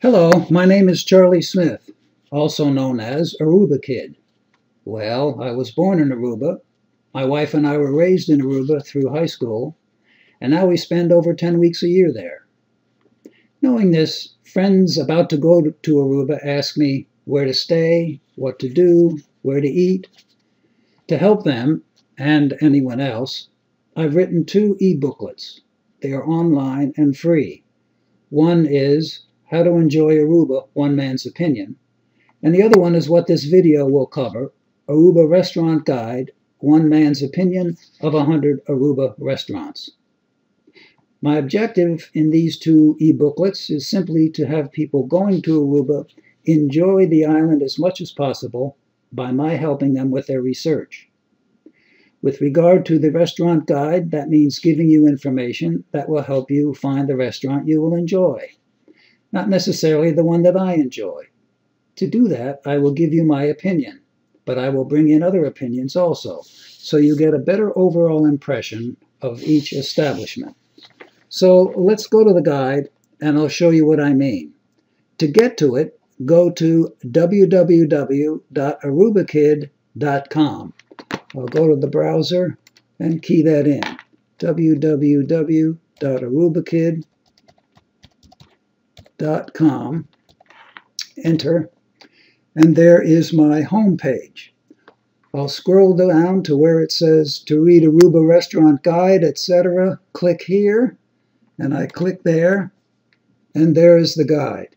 Hello, my name is Charlie Smith, also known as Aruba Kid. Well, I was born in Aruba. My wife and I were raised in Aruba through high school, and now we spend over 10 weeks a year there. Knowing this, friends about to go to Aruba ask me where to stay, what to do, where to eat. To help them, and anyone else, I've written two e-booklets. They are online and free. One is How to Enjoy Aruba, One Man's Opinion, and the other one is what this video will cover, Aruba Restaurant Guide, One Man's Opinion of 100 Aruba Restaurants. My objective in these two e-booklets is simply to have people going to Aruba enjoy the island as much as possible by my helping them with their research. With regard to the restaurant guide, that means giving you information that will help you find the restaurant you will enjoy, not necessarily the one that I enjoy. To do that, I will give you my opinion, but I will bring in other opinions also, so you get a better overall impression of each establishment. So let's go to the guide, and I'll show you what I mean. To get to it, go to www.arubakid.com. I'll go to the browser and key that in, www.arubakid.com. Enter, and there is my home page. I'll scroll down to where it says to read Aruba Restaurant Guide, etc. Click here, and I click there, and there is the guide.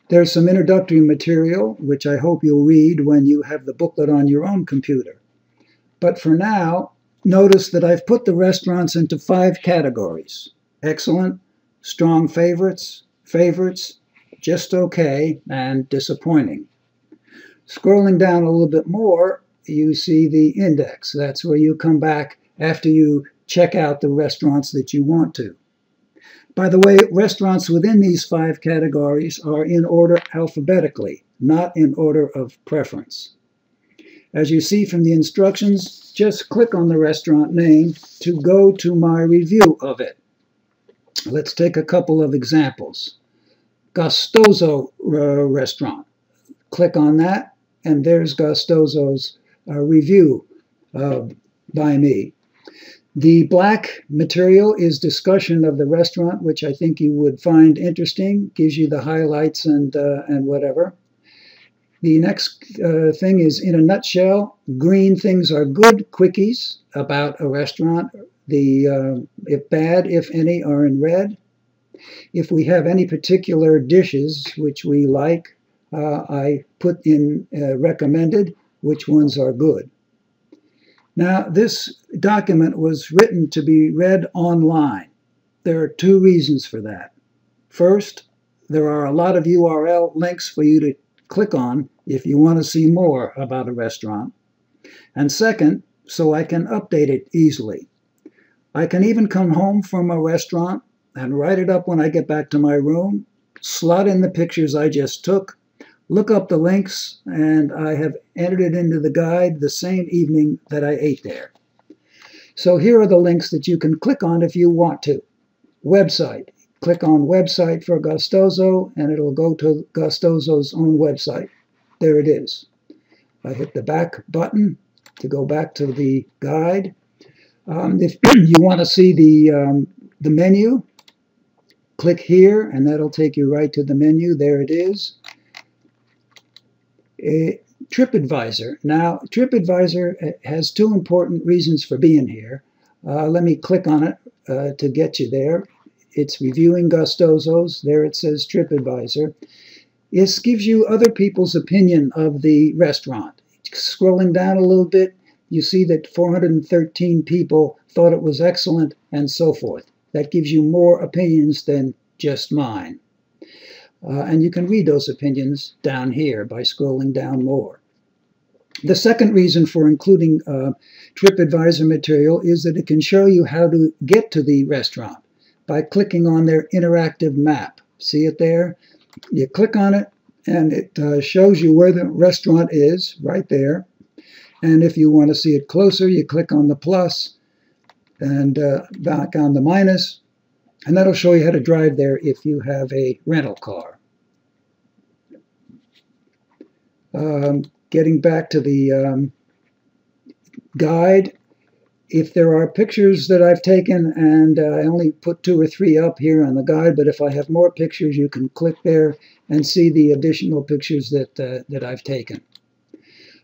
There's some introductory material, which I hope you'll read when you have the booklet on your own computer. But for now, notice that I've put the restaurants into 5 categories: excellent, strong favorites, just okay, and disappointing. Scrolling down a little bit more, you see the index. That's where you come back after you check out the restaurants that you want to. By the way, restaurants within these 5 categories are in order alphabetically, not in order of preference. As you see from the instructions, just click on the restaurant name to go to my review of it. Let's take a couple of examples. Gustoso restaurant. Click on that, and there's Gustoso's review by me. The black material is discussion of the restaurant, which I think you would find interesting. Gives you the highlights and whatever. The next thing is, in a nutshell, green things are good quickies about a restaurant. The if bad, if any, are in red. If we have any particular dishes which we like, I put in recommended which ones are good. Now, this document was written to be read online. There are 2 reasons for that. First, there are a lot of URL links for you to click on if you want to see more about a restaurant. And second, so I can update it easily. I can even come home from a restaurant and write it up when I get back to my room, slot in the pictures I just took, look up the links, and I have entered it into the guide the same evening that I ate there. So here are the links that you can click on if you want to. Website. Click on website for Gustoso, and it'll go to Gustoso's own website. There it is. I hit the back button to go back to the guide. If you want to see the menu, click here, and that'll take you right to the menu. There it is. TripAdvisor. Now, TripAdvisor has 2 important reasons for being here. Let me click on it to get you there. It's reviewing Gustoso's. There it says TripAdvisor. This gives you other people's opinion of the restaurant. Scrolling down a little bit, you see that 413 people thought it was excellent, and so forth. That gives you more opinions than just mine. And you can read those opinions down here by scrolling down more. The second reason for including TripAdvisor material is that it can show you how to get to the restaurant by clicking on their interactive map. See it there? You click on it, and it shows you where the restaurant is, right there. And if you want to see it closer, you click on the plus and back on the minus, And that'll show you how to drive there if you have a rental car. Getting back to the guide, if there are pictures that I've taken, and I only put 2 or 3 up here on the guide, but if I have more pictures, you can click there and see the additional pictures that I've taken.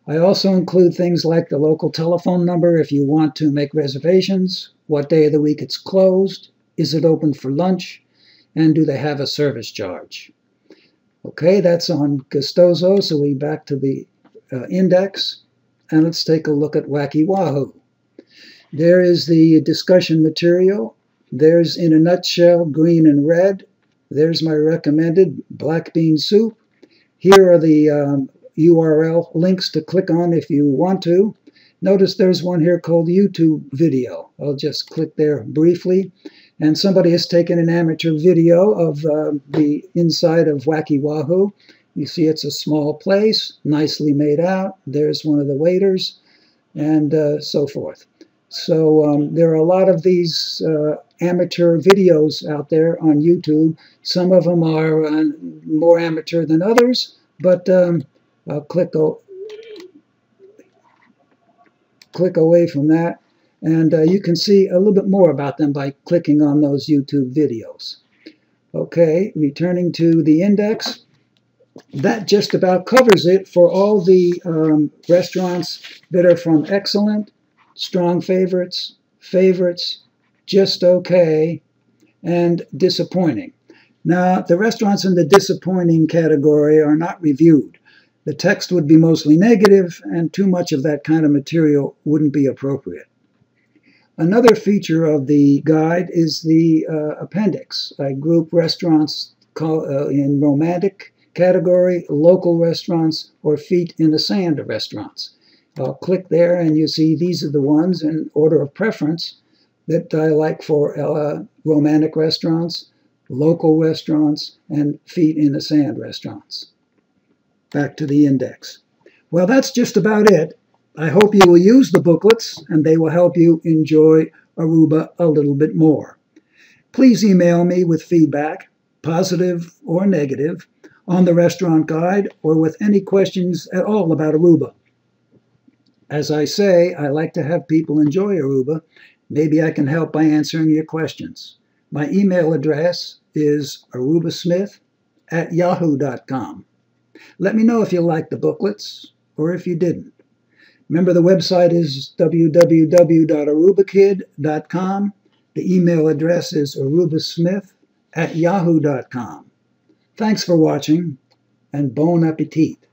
I also include things like the local telephone number if you want to make reservations, what day of the week it's closed, is it open for lunch, and do they have a service charge. Okay, that's on Gustoso, so we back to the index, and let's take a look at Wacky Wahoo. There is the discussion material. There's, in a nutshell, green and red. There's my recommended black bean soup. Here are the URL links to click on if you want to. Notice there's one here called YouTube video. I'll just click there briefly. And somebody has taken an amateur video of the inside of Wacky Wahoo. You see it's a small place, nicely made out. There's one of the waiters, and so forth. So there are a lot of these amateur videos out there on YouTube. Some of them are more amateur than others, but I'll click away from that. And you can see a little bit more about them by clicking on those YouTube videos. Okay, returning to the index. That just about covers it for all the restaurants that are from excellent, strong favorites, favorites, just okay, and disappointing. Now, the restaurants in the disappointing category are not reviewed. The text would be mostly negative, and too much of that kind of material wouldn't be appropriate. Another feature of the guide is the appendix. I group restaurants in romantic category, local restaurants, or feet in the sand restaurants. I'll click there and you see these are the ones in order of preference that I like for romantic restaurants, local restaurants, and feet in the sand restaurants. Back to the index. Well, that's just about it. I hope you will use the booklets and they will help you enjoy Aruba a little bit more. Please email me with feedback, positive or negative, on the restaurant guide or with any questions at all about Aruba. As I say, I like to have people enjoy Aruba. Maybe I can help by answering your questions. My email address is arubasmith@yahoo.com. Let me know if you liked the booklets or if you didn't. Remember, the website is www.arubakid.com. The email address is arubasmith@yahoo.com. Thanks for watching, and bon appetit.